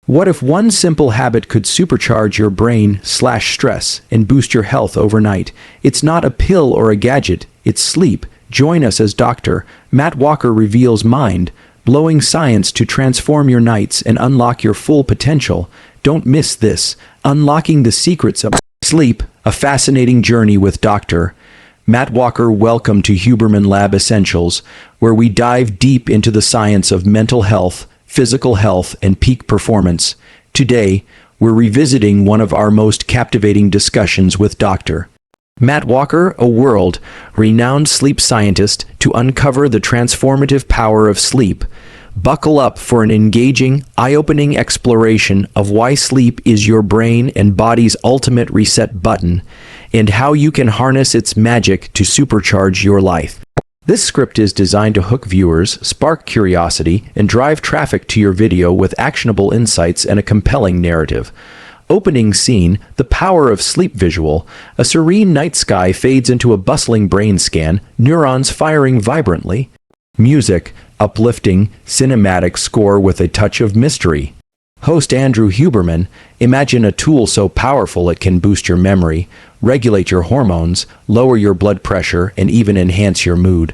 What if one simple habit could supercharge your brain/stress and boost your health overnight? It's not a pill or a gadget, it's sleep. Join us as Dr. Matt Walker reveals mind-blowing science to transform your nights and unlock your full potential. Don't miss this. Unlocking the Secrets of Sleep, a fascinating journey with Dr. Matt Walker. Welcome to Huberman Lab Essentials, where we dive deep into the science of mental health, physical health, and peak performance. Today, we're revisiting one of our most captivating discussions with Dr. Matt Walker, a world-renowned sleep scientist, to uncover the transformative power of sleep. Buckle up for an engaging, eye-opening exploration of why sleep is your brain and body's ultimate reset button, and how you can harness its magic to supercharge your life. This script is designed to hook viewers, spark curiosity, and drive traffic to your video with actionable insights and a compelling narrative. Opening scene: the power of sleep visual. A serene night sky fades into a bustling brain scan, neurons firing vibrantly. Music: uplifting, cinematic score with a touch of mystery. Host Andrew Huberman. Imagine a tool so powerful it can boost your memory, regulate your hormones, lower your blood pressure, and even enhance your mood.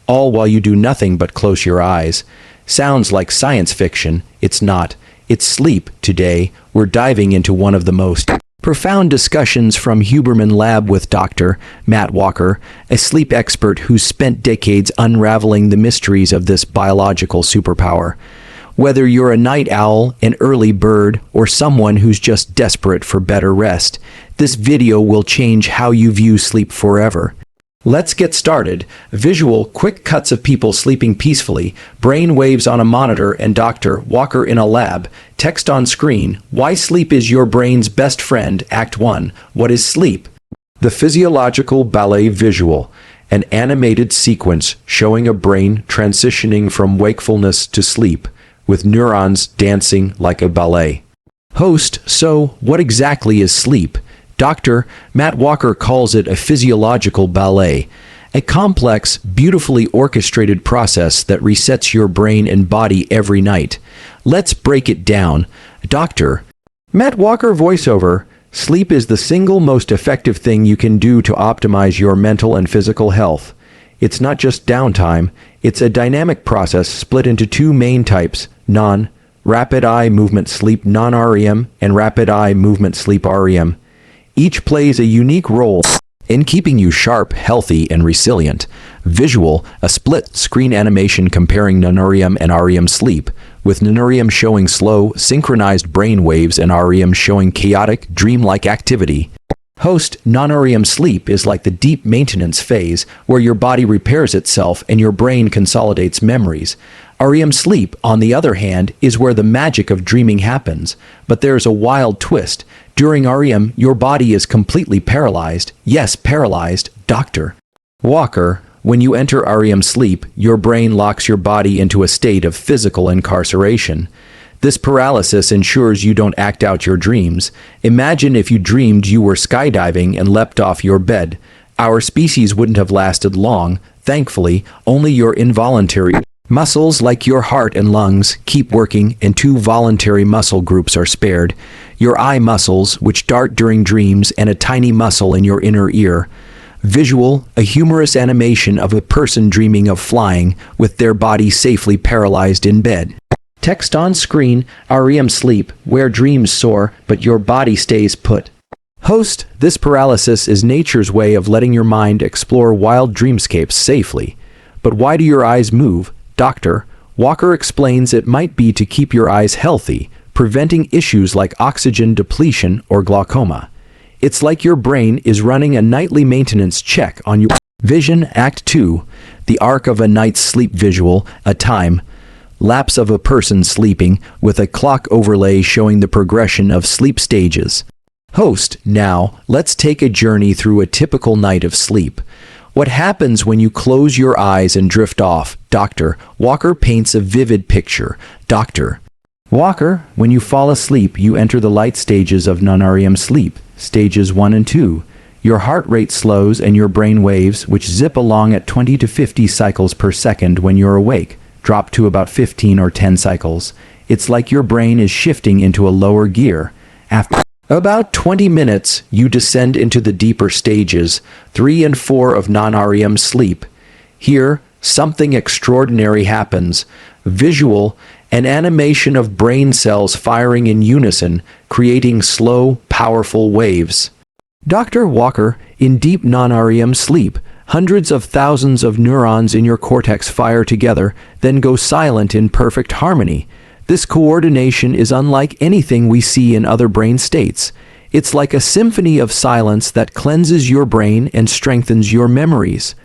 All while you do nothing but close your eyes. Sounds like science fiction. It's not. It's sleep. Today, we're diving into one of the most profound discussions from Huberman Lab with Dr. Matt Walker, a sleep expert who's spent decades unraveling the mysteries of this biological superpower. Whether you're a night owl, an early bird, or someone who's just desperate for better rest, this video will change how you view sleep forever. Let's get started. Visual: quick cuts of people sleeping peacefully, brain waves on a monitor, and Dr. Walker in a lab. Text on screen: why sleep is your brain's best friend. Act 1. What is sleep? The physiological ballet visual. An animated sequence showing a brain transitioning from wakefulness to sleep, with neurons dancing like a ballet. Host: so, what exactly is sleep? Dr. Matt Walker calls it a physiological ballet, a complex, beautifully orchestrated process that resets your brain and body every night. Let's break it down. Dr. Matt Walker voiceover: sleep is the single most effective thing you can do to optimize your mental and physical health. It's not just downtime, it's a dynamic process split into two main types: non-rapid eye movement sleep non-REM and rapid eye movement sleep REM. Each plays a unique role in keeping you sharp, healthy, and resilient. Visual: a split-screen animation comparing non-REM and REM sleep, with non-REM showing slow, synchronized brain waves and REM showing chaotic, dreamlike activity. Host: non-REM sleep is like the deep maintenance phase, where your body repairs itself and your brain consolidates memories. REM sleep, on the other hand, is where the magic of dreaming happens. But there's a wild twist. During REM, your body is completely paralyzed. Yes, paralyzed. Dr. Walker: when you enter REM sleep, your brain locks your body into a state of physical incarceration. This paralysis ensures you don't act out your dreams. Imagine if you dreamed you were skydiving and leapt off your bed. Our species wouldn't have lasted long. Thankfully, only your involuntary muscles like your heart and lungs keep working, and two voluntary muscle groups are spared: your eye muscles, which dart during dreams, and a tiny muscle in your inner ear. Visual: a humorous animation of a person dreaming of flying, with their body safely paralyzed in bed. Text on screen: REM sleep, where dreams soar, but your body stays put. Host: this paralysis is nature's way of letting your mind explore wild dreamscapes safely. But why do your eyes move? Dr. Walker explains it might be to keep your eyes healthy, preventing issues like oxygen depletion or glaucoma. It's like your brain is running a nightly maintenance check on your vision. Act 2. The arc of a night's sleep visual: a time lapse of a person sleeping, with a clock overlay showing the progression of sleep stages. Host: now, let's take a journey through a typical night of sleep. What happens when you close your eyes and drift off? Dr. Walker paints a vivid picture. Dr. Walker: when you fall asleep, you enter the light stages of non-REM sleep, stages 1 and 2. Your heart rate slows and your brain waves, which zip along at 20 to 50 cycles per second when you're awake, drop to about 15 or 10 cycles. It's like your brain is shifting into a lower gear. After about 20 minutes, you descend into the deeper stages, 3 and 4 of non-REM sleep. Here, something extraordinary happens. Visual, an animation of brain cells firing in unison, creating slow, powerful waves. Dr. Walker, in deep non-REM sleep, hundreds of thousands of neurons in your cortex fire together, then go silent in perfect harmony. This coordination is unlike anything we see in other brain states. It's like a symphony of silence that cleanses your brain and strengthens your memories.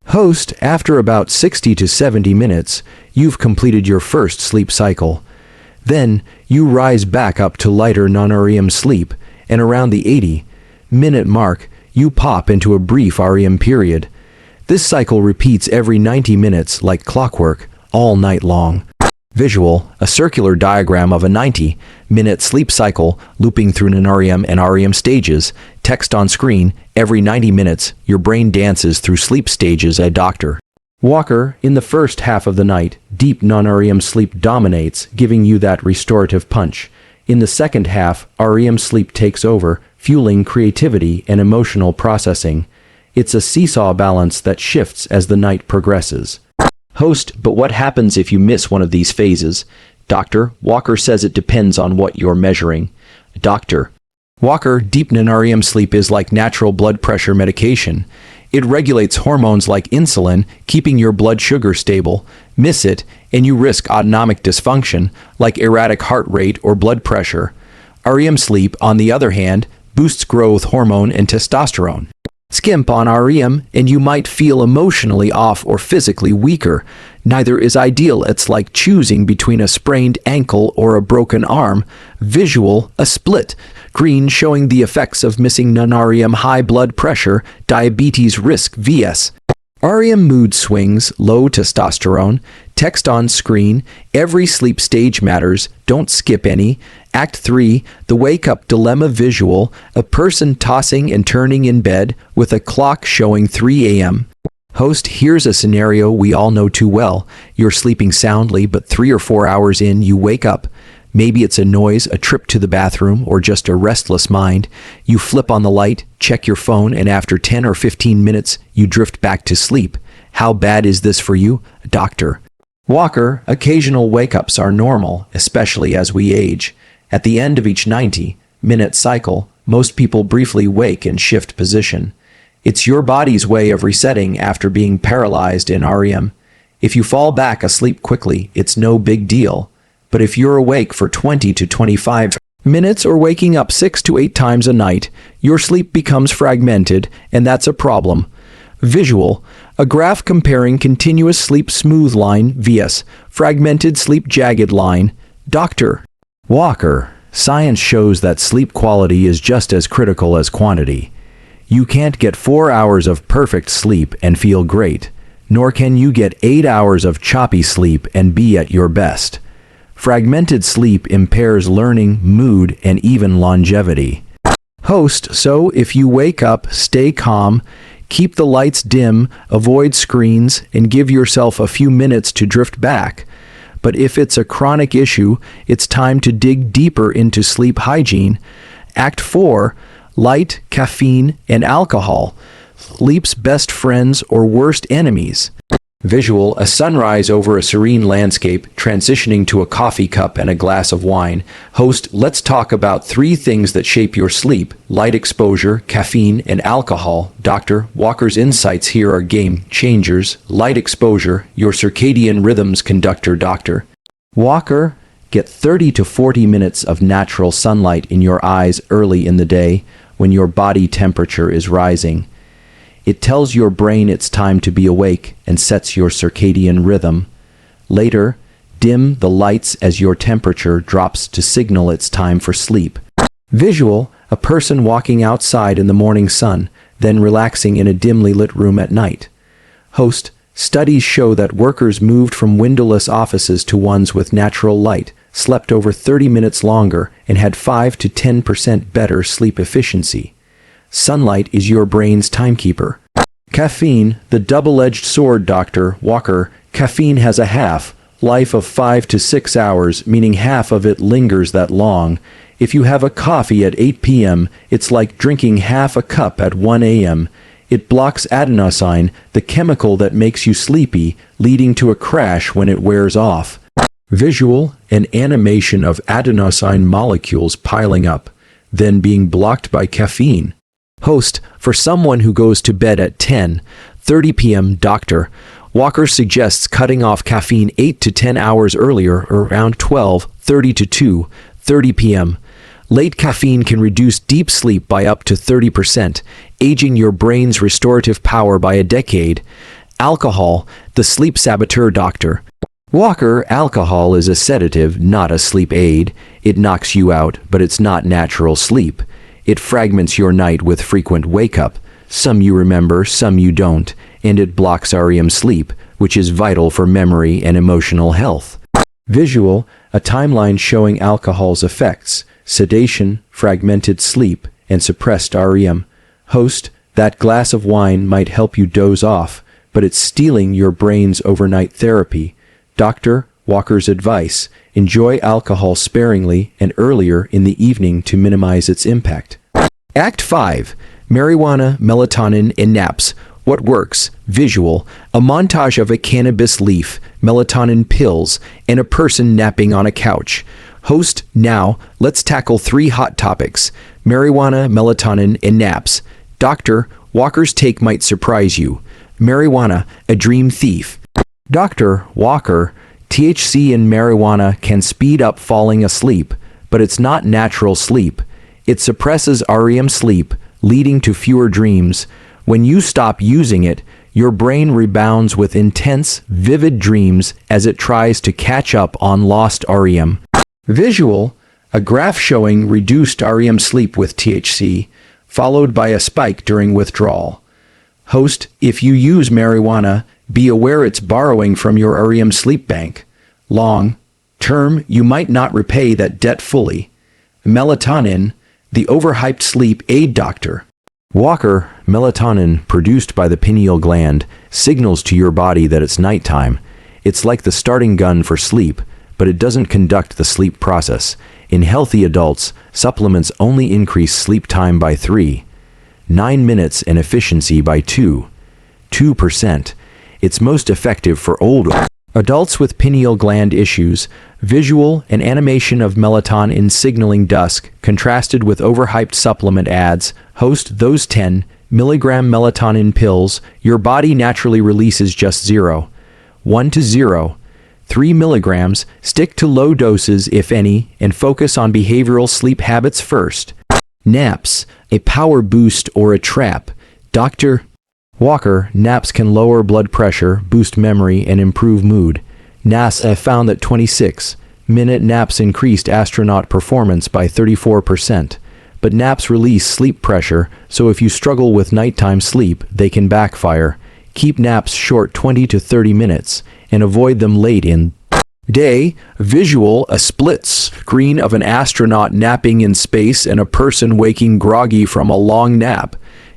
Host, after about 60 to 70 minutes, you've completed your first sleep cycle. Then, you rise back up to lighter non-REM sleep, and around the 80-minute mark, you pop into a brief REM period. This cycle repeats every 90 minutes like clockwork, all night long. Visual, a circular diagram of a 90-minute sleep cycle looping through non-REM and REM stages. Text on screen, every 90 minutes, your brain dances through sleep stages. A Dr. Walker, in the first half of the night, deep non-REM sleep dominates, giving you that restorative punch. In the second half, REM sleep takes over, fueling creativity and emotional processing. It's a seesaw balance that shifts as the night progresses. Host, but what happens if you miss one of these phases? Dr. Walker says it depends on what you're measuring. Dr. Walker, deep non-REM sleep is like natural blood pressure medication. It regulates hormones like insulin, keeping your blood sugar stable. Miss it, and you risk autonomic dysfunction, like erratic heart rate or blood pressure. REM sleep, on the other hand, boosts growth hormone and testosterone. Skimp on REM, and you might feel emotionally off or physically weaker. Neither is ideal. It's like choosing between a sprained ankle or a broken arm. Visual, a split. Green, showing the effects of missing non-REM: high blood pressure, diabetes risk vs. REM mood swings, low testosterone. Text on screen, every sleep stage matters, don't skip any. Act 3, the wake-up dilemma. Visual, a person tossing and turning in bed with a clock showing 3 a.m. Host, here's a scenario we all know too well. You're sleeping soundly, but 3 or 4 hours in, you wake up. Maybe it's a noise, a trip to the bathroom, or just a restless mind. You flip on the light, check your phone, and after 10 or 15 minutes, you drift back to sleep. How bad is this for you? Dr. Walker, occasional wake-ups are normal, especially as we age. At the end of each 90-minute cycle, most people briefly wake and shift position. It's your body's way of resetting after being paralyzed in REM. If you fall back asleep quickly, it's no big deal. But if you're awake for 20 to 25 minutes or waking up 6 to 8 times a night, your sleep becomes fragmented, and that's a problem. Visual, a graph comparing continuous sleep smooth line vs. fragmented sleep jagged line. Dr. Walker, science shows that sleep quality is just as critical as quantity. You can't get 4 hours of perfect sleep and feel great, nor can you get 8 hours of choppy sleep and be at your best. Fragmented sleep impairs learning, mood, and even longevity. Host, so if you wake up, stay calm, keep the lights dim, avoid screens, and give yourself a few minutes to drift back. But if it's a chronic issue, it's time to dig deeper into sleep hygiene. Act 4, light, caffeine, and alcohol. Sleep's best friends or worst enemies. Visual, a sunrise over a serene landscape, transitioning to a coffee cup and a glass of wine. Host, let's talk about 3 things that shape your sleep: light exposure, caffeine, and alcohol. Dr. Walker's insights here are game changers. Light exposure, your circadian rhythms conductor. Dr. Walker, get 30 to 40 minutes of natural sunlight in your eyes early in the day when your body temperature is rising. It tells your brain it's time to be awake and sets your circadian rhythm. Later, dim the lights as your temperature drops to signal it's time for sleep. Visual, a person walking outside in the morning sun, then relaxing in a dimly lit room at night. Host, studies show that workers moved from windowless offices to ones with natural light, slept over 30 minutes longer, and had 5 to 10% better sleep efficiency. Sunlight is your brain's timekeeper. Caffeine, the double-edged sword. Dr. Walker, caffeine has a life of 5 to 6 hours, meaning half of it lingers that long. If you have a coffee at 8 p.m., it's like drinking half a cup at 1 a.m. It blocks adenosine, the chemical that makes you sleepy, leading to a crash when it wears off. Visual and animation of adenosine molecules piling up, then being blocked by caffeine. Host, for someone who goes to bed at 10:30 p.m., Dr. Walker suggests cutting off caffeine 8 to 10 hours earlier, around 12:30 to 2:30 p.m. Late caffeine can reduce deep sleep by up to 30%, aging your brain's restorative power by a decade. Alcohol, the sleep saboteur, Dr. Walker. Alcohol is a sedative, not a sleep aid. It knocks you out, but it's not natural sleep. It fragments your night with frequent wake-up. Some you remember, some you don't, and it blocks REM sleep, which is vital for memory and emotional health. Visual, a timeline showing alcohol's effects: sedation, fragmented sleep, and suppressed REM. Host, that glass of wine might help you doze off, but it's stealing your brain's overnight therapy. Dr. Walker's advice: enjoy alcohol sparingly and earlier in the evening to minimize its impact. Act 5. Marijuana, melatonin, and naps. What works? Visual, a montage of a cannabis leaf, melatonin pills, and a person napping on a couch. Host, now, let's tackle 3 hot topics: marijuana, melatonin, and naps. Dr. Walker's take might surprise you. Marijuana, a dream thief. Dr. Walker, THC in marijuana can speed up falling asleep, but it's not natural sleep. It suppresses REM sleep, leading to fewer dreams. When you stop using it, your brain rebounds with intense, vivid dreams as it tries to catch up on lost REM. Visual, a graph showing reduced REM sleep with THC, followed by a spike during withdrawal. Host, if you use marijuana, be aware it's borrowing from your REM sleep bank. Long term, you might not repay that debt fully. Melatonin, the overhyped sleep aid, Dr. Walker. Melatonin, produced by the pineal gland, signals to your body that it's nighttime. It's like the starting gun for sleep, but it doesn't conduct the sleep process. In healthy adults, supplements only increase sleep time by 9 minutes and efficiency by 2%. It's most effective for older adults with pineal gland issues. Visual and animation of melatonin signaling dusk, contrasted with overhyped supplement ads. Host, those 10 milligram melatonin pills your body naturally releases just 1 to 0.3 milligrams. Stick to low doses, if any, and focus on behavioral sleep habits first. Naps, a power boost or a trap. Dr. Walker. Naps can lower blood pressure, boost memory, and improve mood. NASA found that 26-minute naps increased astronaut performance by 34%. But naps release sleep pressure, so if you struggle with nighttime sleep, they can backfire. Keep naps short, 20 to 30 minutes, and avoid them late in day. Visual, a split screen of an astronaut napping in space and a person waking groggy from a long nap.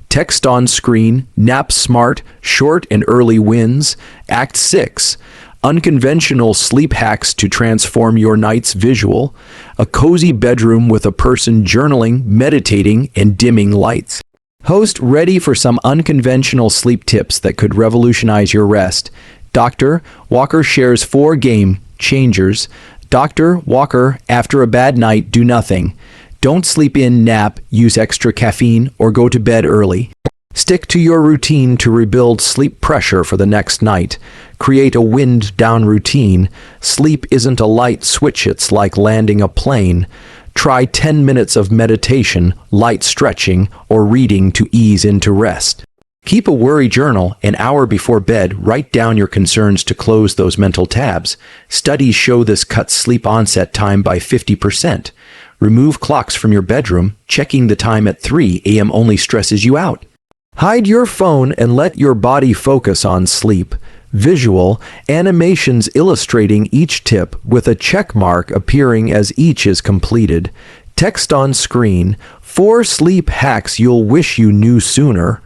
Text on screen: nap smart, short and early wins. Act 6. Unconventional sleep hacks to transform your nights. Visual, a cozy bedroom with a person journaling, meditating, and dimming lights. Host, ready for some unconventional sleep tips that could revolutionize your rest. Dr. Walker shares 4 game changers. Dr. Walker, after a bad night, do nothing. Don't sleep in, nap, use extra caffeine, or go to bed early. Stick to your routine to rebuild sleep pressure for the next night. Create a wind-down routine. Sleep isn't a light switch, it's like landing a plane. Try 10 minutes of meditation, light stretching, or reading to ease into rest. Keep a worry journal. An hour before bed, write down your concerns to close those mental tabs. Studies show this cuts sleep onset time by 50%. Remove clocks from your bedroom. Checking the time at 3 a.m. only stresses you out. Hide your phone and let your body focus on sleep. Visual, animations illustrating each tip with a check mark appearing as each is completed. Text on screen: 4 sleep hacks you'll wish you knew sooner.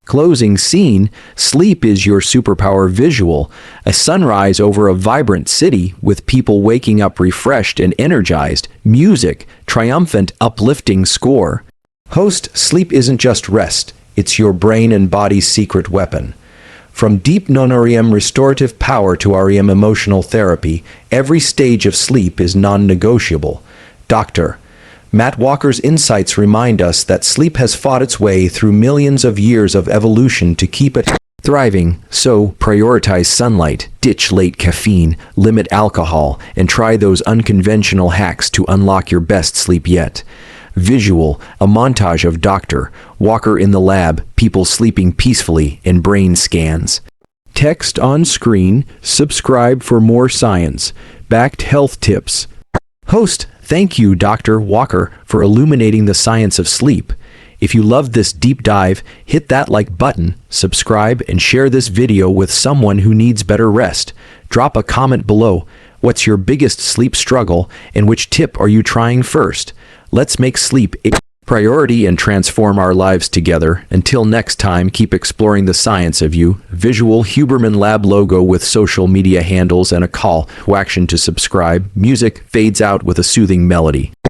Closing scene, sleep is your superpower visual. A sunrise over a vibrant city with people waking up refreshed and energized. Music, triumphant, uplifting score. Host, sleep isn't just rest. It's your brain and body's secret weapon. From deep non-REM restorative power to REM emotional therapy, every stage of sleep is non-negotiable. Dr. Matt Walker's insights remind us that sleep has fought its way through millions of years of evolution to keep it thriving, so prioritize sunlight, ditch late caffeine, limit alcohol, and try those unconventional hacks to unlock your best sleep yet. Visual, a montage of Dr. Walker in the lab, people sleeping peacefully, and brain scans. Text on screen, subscribe for more science-backed health tips. Host, thank you, Dr. Walker, for illuminating the science of sleep. If you loved this deep dive, hit that like button, subscribe, and share this video with someone who needs better rest. Drop a comment below. What's your biggest sleep struggle, and which tip are you trying first? Let's make sleep a priority and transform our lives together. Until next time, keep exploring the science of you. Visual Huberman Lab logo with social media handles and a call to action to subscribe. Music fades out with a soothing melody.